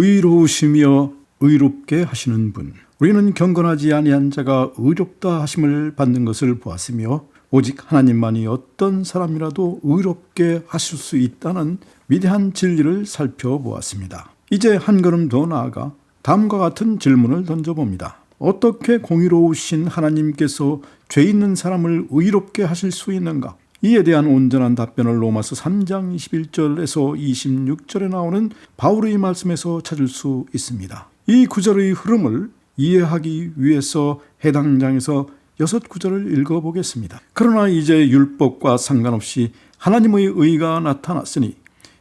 의로우시며 의롭게 하시는 분. 우리는 경건하지 아니한 자가 의롭다 하심을 받는 것을 보았으며 오직 하나님만이 어떤 사람이라도 의롭게 하실 수 있다는 위대한 진리를 살펴보았습니다. 이제 한 걸음 더 나아가 다음과 같은 질문을 던져봅니다. 어떻게 공의로우신 하나님께서 죄 있는 사람을 의롭게 하실 수 있는가? 이에 대한 온전한 답변을 로마서 3장 21절에서 26절에 나오는 바울의 말씀에서 찾을 수 있습니다. 이 구절의 흐름을 이해하기 위해서 해당 장에서 6구절을 읽어보겠습니다. 그러나 이제 율법과 상관없이 하나님의 의가 나타났으니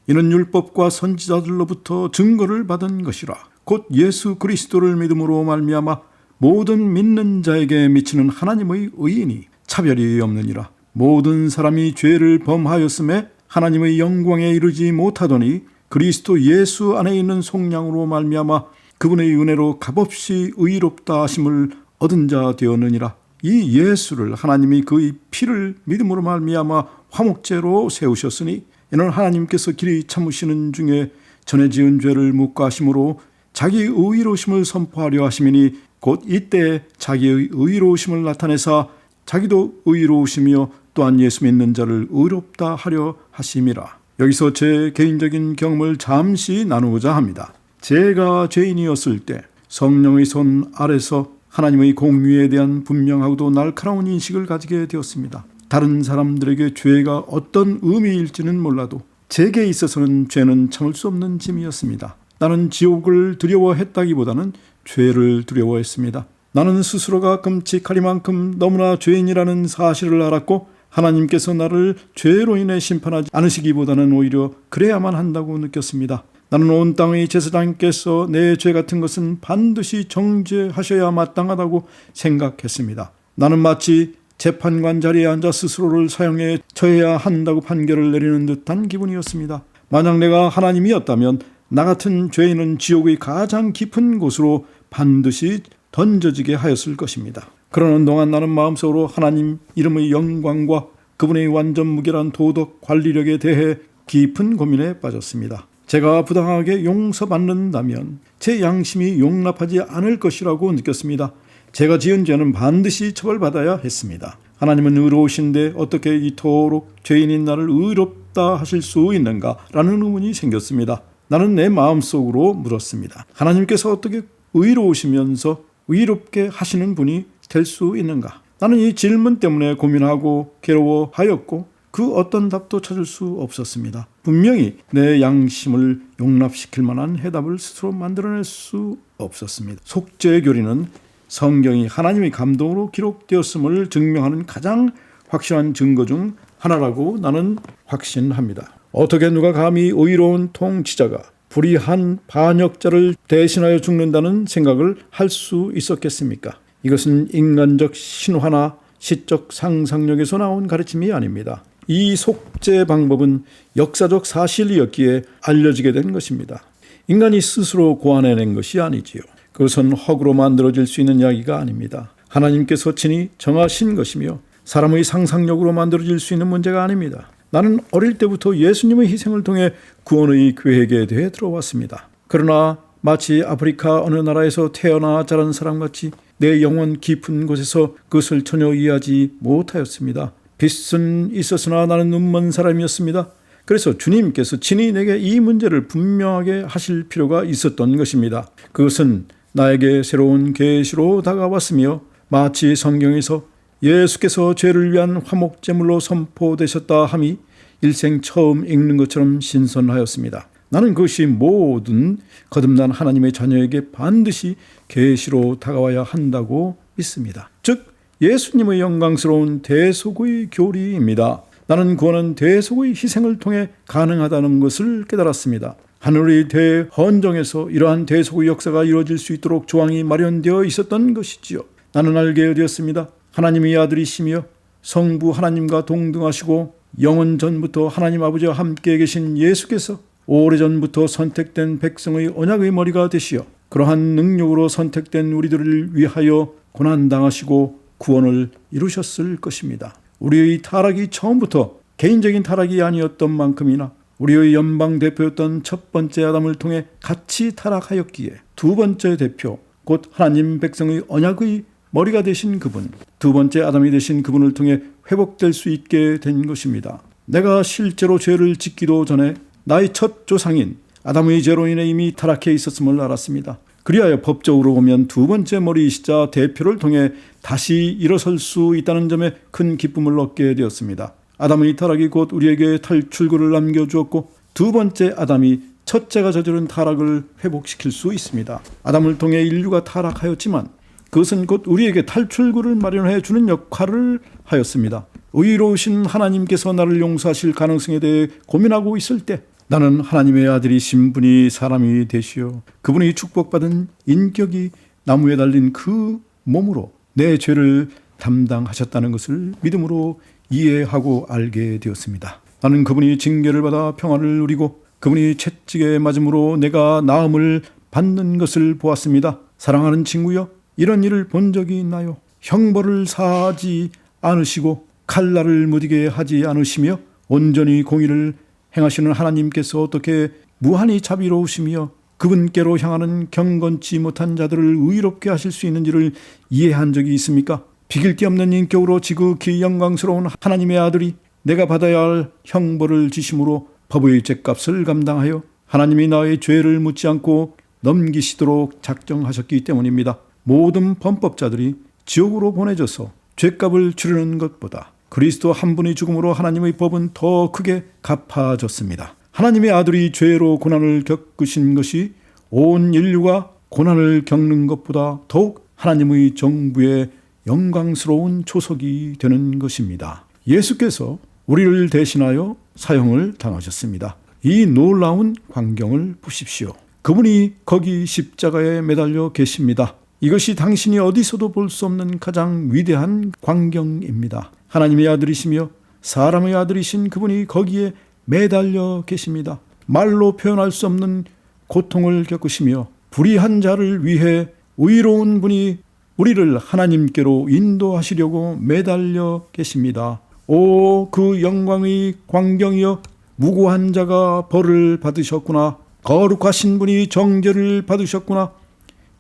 이는 율법과 선지자들로부터 증거를 받은 것이라. 곧 예수 그리스도를 믿음으로 말미암아 모든 믿는 자에게 미치는 하나님의 의인이 차별이 없느니라. 모든 사람이 죄를 범하였음에 하나님의 영광에 이르지 못하더니 그리스도 예수 안에 있는 속량으로 말미암아 그분의 은혜로 값없이 의롭다 하심을 얻은 자 되었느니라. 이 예수를 하나님이 그의 피를 믿음으로 말미암아 화목제로 세우셨으니 이는 하나님께서 길이 참으시는 중에 전에 지은 죄를 묵과하심으로 자기의 의로우심을 선포하려 하심이니 곧 이때 자기의 의로우심을 나타내사 자기도 의로우시며 또한 예수 믿는 자를 의롭다 하려 하심이라. 여기서 제 개인적인 경험을 잠시 나누고자 합니다. 제가 죄인이었을 때 성령의 손 아래서 하나님의 공의에 대한 분명하고도 날카로운 인식을 가지게 되었습니다. 다른 사람들에게 죄가 어떤 의미일지는 몰라도 제게 있어서는 죄는 참을 수 없는 짐이었습니다. 나는 지옥을 두려워했다기보다는 죄를 두려워했습니다. 나는 스스로가 끔찍하리만큼 너무나 죄인이라는 사실을 알았고 하나님께서 나를 죄로 인해 심판하지 않으시기보다는 오히려 그래야만 한다고 느꼈습니다. 나는 온 땅의 제사장께서 내 죄 같은 것은 반드시 정죄하셔야 마땅하다고 생각했습니다. 나는 마치 재판관 자리에 앉아 스스로를 사형에 처해야 한다고 판결을 내리는 듯한 기분이었습니다. 만약 내가 하나님이었다면 나 같은 죄인은 지옥의 가장 깊은 곳으로 반드시 던져지게 하였을 것입니다. 그러는 동안 나는 마음속으로 하나님 이름의 영광과 그분의 완전 무결한 도덕 관리력에 대해 깊은 고민에 빠졌습니다. 제가 부당하게 용서받는다면 제 양심이 용납하지 않을 것이라고 느꼈습니다. 제가 지은 죄는 반드시 처벌받아야 했습니다. 하나님은 의로우신데 어떻게 이토록 죄인인 나를 의롭다 하실 수 있는가라는 의문이 생겼습니다. 나는 내 마음속으로 물었습니다. 하나님께서 어떻게 의로우시면서 의롭게 하시는 분이 될 수 있는가? 나는 이 질문 때문에 고민하고 괴로워하였고 그 어떤 답도 찾을 수 없었습니다. 분명히 내 양심을 용납시킬 만한 해답을 스스로 만들어낼 수 없었습니다. 속죄교리는 성경이 하나님의 감동으로 기록되었음을 증명하는 가장 확실한 증거 중 하나라고 나는 확신합니다. 어떻게 누가 감히 의로운 통치자가 불의한 반역자를 대신하여 죽는다는 생각을 할 수 있었겠습니까? 이것은 인간적 신화나 시적 상상력에서 나온 가르침이 아닙니다. 이 속죄 방법은 역사적 사실이었기에 알려지게 된 것입니다. 인간이 스스로 고안해낸 것이 아니지요. 그것은 허구로 만들어질 수 있는 이야기가 아닙니다. 하나님께서 친히 정하신 것이며 사람의 상상력으로 만들어질 수 있는 문제가 아닙니다. 나는 어릴 때부터 예수님의 희생을 통해 구원의 계획에 대해 들어왔습니다. 그러나 마치 아프리카 어느 나라에서 태어나 자란 사람같이 내 영혼 깊은 곳에서 그것을 전혀 이해하지 못하였습니다. 빛은 있었으나 나는 눈먼 사람이었습니다. 그래서 주님께서 친히 내게 이 문제를 분명하게 하실 필요가 있었던 것입니다. 그것은 나에게 새로운 계시로 다가왔으며 마치 성경에서 예수께서 죄를 위한 화목제물로 선포되셨다 함이 일생 처음 읽는 것처럼 신선하였습니다. 나는 그것이 모든 거듭난 하나님의 자녀에게 반드시 계시로 다가와야 한다고 믿습니다. 즉 예수님의 영광스러운 대속의 교리입니다. 나는 구원은 대속의 희생을 통해 가능하다는 것을 깨달았습니다. 하늘의 대헌정에서 이러한 대속의 역사가 이루어질 수 있도록 조항이 마련되어 있었던 것이지요. 나는 알게 되었습니다. 하나님의 아들이시며 성부 하나님과 동등하시고 영원 전부터 하나님 아버지와 함께 계신 예수께서 오래전부터 선택된 백성의 언약의 머리가 되시어 그러한 능력으로 선택된 우리들을 위하여 고난당하시고 구원을 이루셨을 것입니다. 우리의 타락이 처음부터 개인적인 타락이 아니었던 만큼이나 우리의 연방 대표였던 첫 번째 아담을 통해 같이 타락하였기에 두 번째 대표, 곧 하나님 백성의 언약의 머리가 되신 그분, 두 번째 아담이 되신 그분을 통해 회복될 수 있게 된 것입니다. 내가 실제로 죄를 짓기도 전에 나의 첫 조상인 아담의 죄로 인해 이미 타락해 있었음을 알았습니다. 그리하여 법적으로 보면 두 번째 머리이시자 대표를 통해 다시 일어설 수 있다는 점에 큰 기쁨을 얻게 되었습니다. 아담의 타락이 곧 우리에게 탈출구를 남겨주었고 두 번째 아담이 첫째가 저지른 타락을 회복시킬 수 있습니다. 아담을 통해 인류가 타락하였지만 그것은 곧 우리에게 탈출구를 마련해 주는 역할을 하였습니다. 의로우신 하나님께서 나를 용서하실 가능성에 대해 고민하고 있을 때 나는 하나님의 아들이신 분이 사람이 되시어 그분이 축복받은 인격이 나무에 달린 그 몸으로 내 죄를 담당하셨다는 것을 믿음으로 이해하고 알게 되었습니다. 나는 그분이 징계를 받아 평안을 누리고 그분이 채찍에 맞음으로 내가 나음을 받는 것을 보았습니다. 사랑하는 친구여, 이런 일을 본 적이 있나요? 형벌을 사하지 않으시고 칼날을 무디게 하지 않으시며 온전히 공의를 행하시는 하나님께서 어떻게 무한히 자비로우시며 그분께로 향하는 경건치 못한 자들을 의롭게 하실 수 있는지를 이해한 적이 있습니까? 비길 데 없는 인격으로 지극히 영광스러운 하나님의 아들이 내가 받아야 할 형벌을 지심으로 법의 죗값을 감당하여 하나님이 나의 죄를 묻지 않고 넘기시도록 작정하셨기 때문입니다. 모든 범법자들이 지옥으로 보내져서 죗값을 치르는 것보다 그리스도 한 분의 죽음으로 하나님의 법은 더 크게 갚아졌습니다. 하나님의 아들이 죄로 고난을 겪으신 것이 온 인류가 고난을 겪는 것보다 더욱 하나님의 정부의 영광스러운 초석이 되는 것입니다. 예수께서 우리를 대신하여 사형을 당하셨습니다. 이 놀라운 광경을 보십시오. 그분이 거기 십자가에 매달려 계십니다. 이것이 당신이 어디서도 볼 수 없는 가장 위대한 광경입니다. 하나님의 아들이시며 사람의 아들이신 그분이 거기에 매달려 계십니다. 말로 표현할 수 없는 고통을 겪으시며 불의한 자를 위해 의로운 분이 우리를 하나님께로 인도하시려고 매달려 계십니다. 오, 그 영광의 광경이여, 무고한 자가 벌을 받으셨구나. 거룩하신 분이 정죄를 받으셨구나.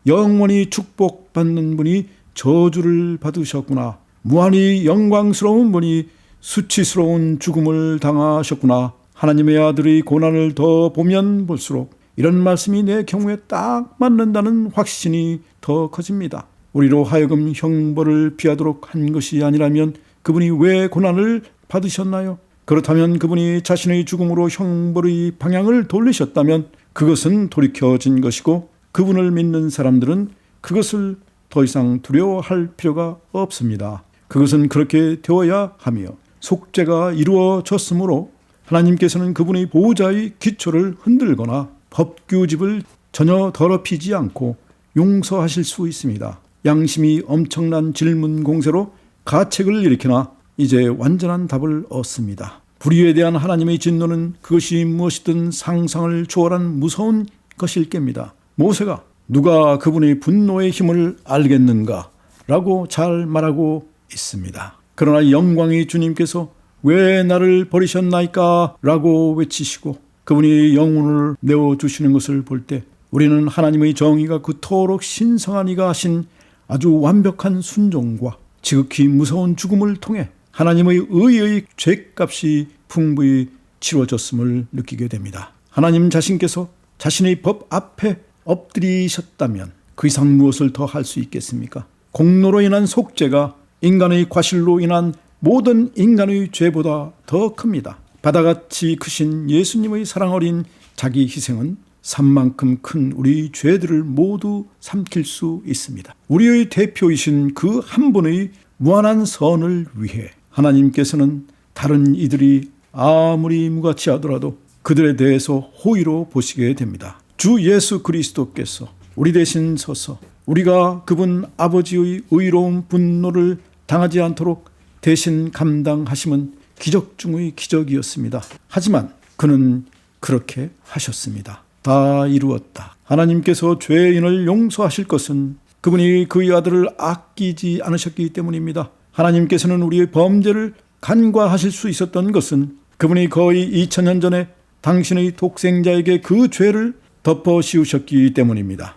영원히 축복받는 분이 저주를 받으셨구나. 무한히 영광스러운 분이 수치스러운 죽음을 당하셨구나. 하나님의 아들의 고난을 더 보면 볼수록 이런 말씀이 내 경우에 딱 맞는다는 확신이 더 커집니다. 우리로 하여금 형벌을 피하도록 한 것이 아니라면 그분이 왜 고난을 받으셨나요? 그렇다면 그분이 자신의 죽음으로 형벌의 방향을 돌리셨다면 그것은 돌이켜진 것이고 그분을 믿는 사람들은 그것을 더 이상 두려워할 필요가 없습니다. 그것은 그렇게 되어야 하며 속죄가 이루어졌으므로 하나님께서는 그분의 보호자의 기초를 흔들거나 법규집을 전혀 더럽히지 않고 용서하실 수 있습니다. 양심이 엄청난 질문 공세로 가책을 일으키나 이제 완전한 답을 얻습니다. 불의에 대한 하나님의 진노는 그것이 무엇이든 상상을 초월한 무서운 것일 겁니다. 모세가 누가 그분의 분노의 힘을 알겠는가? 라고 잘 말하고 있습니다. 그러나 영광의 주님께서 왜 나를 버리셨나이까? 라고 외치시고 그분이 영혼을 내어주시는 것을 볼 때 우리는 하나님의 정의가 그토록 신성한 이가 하신 아주 완벽한 순종과 지극히 무서운 죽음을 통해 하나님의 의의 죗값이 풍부히 치러졌음을 느끼게 됩니다. 하나님 자신께서 자신의 법 앞에 엎드리셨다면 그 이상 무엇을 더 할 수 있겠습니까? 공로로 인한 속죄가 인간의 과실로 인한 모든 인간의 죄보다 더 큽니다. 바다같이 크신 예수님의 사랑 어린 자기 희생은 산만큼 큰 우리 죄들을 모두 삼킬 수 있습니다. 우리의 대표이신 그 한 분의 무한한 선을 위해 하나님께서는 다른 이들이 아무리 무가치 하더라도 그들에 대해서 호의로 보시게 됩니다. 주 예수 그리스도께서 우리 대신 서서 우리가 그분 아버지의 의로운 분노를 당하지 않도록 대신 감당하심은 기적 중의 기적이었습니다. 하지만 그는 그렇게 하셨습니다. 다 이루었다. 하나님께서 죄인을 용서하실 것은 그분이 그의 아들을 아끼지 않으셨기 때문입니다. 하나님께서는 우리의 범죄를 간과하실 수 있었던 것은 그분이 거의 2000년 전에 당신의 독생자에게 그 죄를 덮어 씌우셨기 때문입니다.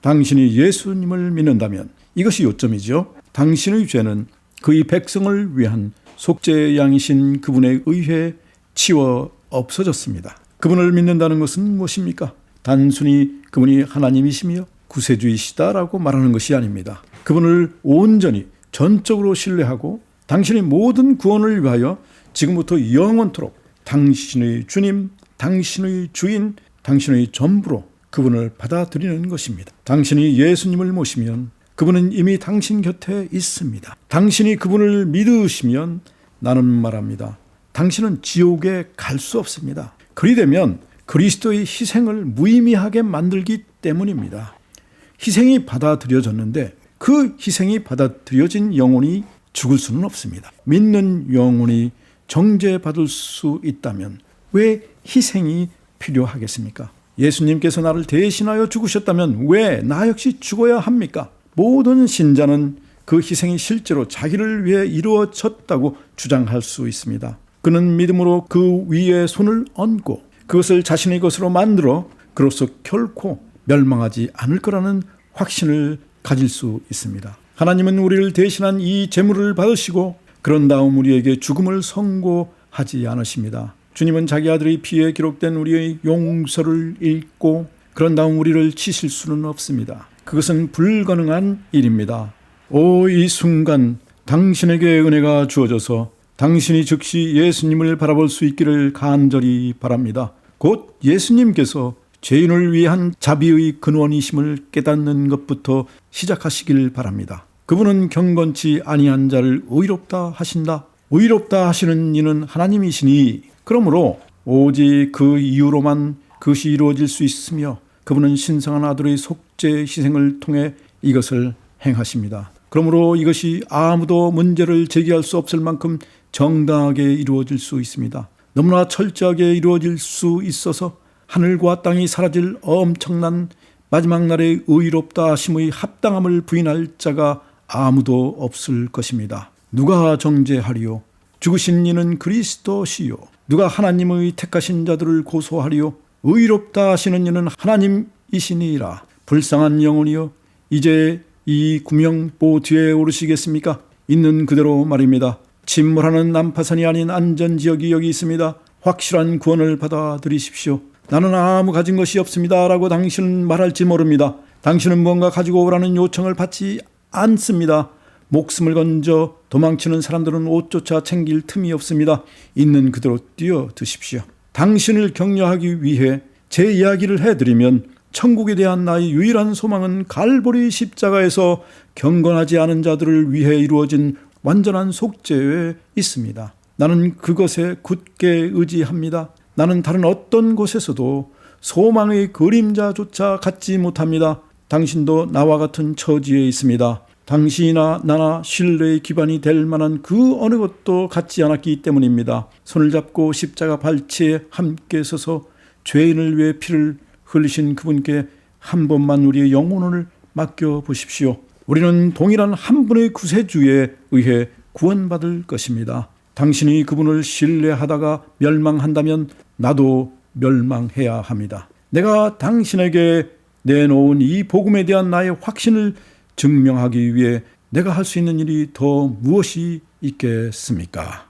당신이 예수님을 믿는다면 이것이 요점이죠. 당신의 죄는 그의 백성을 위한 속죄의 양이신 그분에 의해 치워 없어졌습니다. 그분을 믿는다는 것은 무엇입니까? 단순히 그분이 하나님이시며 구세주이시다라고 말하는 것이 아닙니다. 그분을 온전히 전적으로 신뢰하고 당신의 모든 구원을 위하여 지금부터 영원토록 당신의 주님, 당신의 주인, 당신의 전부로 그분을 받아들이는 것입니다. 당신이 예수님을 모시면 그분은 이미 당신 곁에 있습니다. 당신이 그분을 믿으시면 나는 말합니다. 당신은 지옥에 갈 수 없습니다. 그리 되면 그리스도의 희생을 무의미하게 만들기 때문입니다. 희생이 받아들여졌는데 그 희생이 받아들여진 영혼이 죽을 수는 없습니다. 믿는 영혼이 정죄받을 수 있다면 왜 희생이 필요하겠습니까? 예수님께서 나를 대신하여 죽으셨다면 왜 나 역시 죽어야 합니까? 모든 신자는 그 희생이 실제로 자기를 위해 이루어졌다고 주장할 수 있습니다. 그는 믿음으로 그 위에 손을 얹고 그것을 자신의 것으로 만들어 그로써 결코 멸망하지 않을 거라는 확신을 가질 수 있습니다. 하나님은 우리를 대신한 이 제물을 받으시고 그런 다음 우리에게 죽음을 선고하지 않으십니다. 주님은 자기 아들의 피에 기록된 우리의 용서를 읽고 그런 다음 우리를 치실 수는 없습니다. 그것은 불가능한 일입니다. 오, 이 순간 당신에게 은혜가 주어져서 당신이 즉시 예수님을 바라볼 수 있기를 간절히 바랍니다. 곧 예수님께서 죄인을 위한 자비의 근원이심을 깨닫는 것부터 시작하시길 바랍니다. 그분은 경건치 아니한 자를 의롭다 하신다. 의롭다 하시는 이는 하나님이시니 그러므로 오직 그 이유로만 그것이 이루어질 수 있으며 그분은 신성한 아들의 속죄 희생을 통해 이것을 행하십니다. 그러므로 이것이 아무도 문제를 제기할 수 없을 만큼 정당하게 이루어질 수 있습니다. 너무나 철저하게 이루어질 수 있어서 하늘과 땅이 사라질 엄청난 마지막 날의 의롭다 하심의 합당함을 부인할 자가 아무도 없을 것입니다. 누가 정죄하리요? 죽으신 이는 그리스도시요. 누가 하나님의 택하신 자들을 고소하리요? 의롭다 하시는 이는 하나님이시니라. 불쌍한 영혼이요, 이제 이 구명보 뒤에 오르시겠습니까? 있는 그대로 말입니다. 침몰하는 난파선이 아닌 안전지역이 여기 있습니다. 확실한 구원을 받아들이십시오. 나는 아무 가진 것이 없습니다 라고 당신은 말할지 모릅니다. 당신은 뭔가 가지고 오라는 요청을 받지 않습니다. 목숨을 건져 도망치는 사람들은 옷조차 챙길 틈이 없습니다. 있는 그대로 뛰어드십시오. 당신을 격려하기 위해 제 이야기를 해드리면 천국에 대한 나의 유일한 소망은 갈보리 십자가에서 경건하지 않은 자들을 위해 이루어진 완전한 속죄에 있습니다. 나는 그것에 굳게 의지합니다. 나는 다른 어떤 곳에서도 소망의 그림자조차 갖지 못합니다. 당신도 나와 같은 처지에 있습니다. 당신이나 나나 신뢰의 기반이 될 만한 그 어느 것도 갖지 않았기 때문입니다. 손을 잡고 십자가 발치에 함께 서서 죄인을 위해 피를 흘리신 그분께 한 번만 우리의 영혼을 맡겨보십시오. 우리는 동일한 한 분의 구세주에 의해 구원받을 것입니다. 당신이 그분을 신뢰하다가 멸망한다면 나도 멸망해야 합니다. 내가 당신에게 내놓은 이 복음에 대한 나의 확신을 증명하기 위해 내가 할 수 있는 일이 더 무엇이 있겠습니까?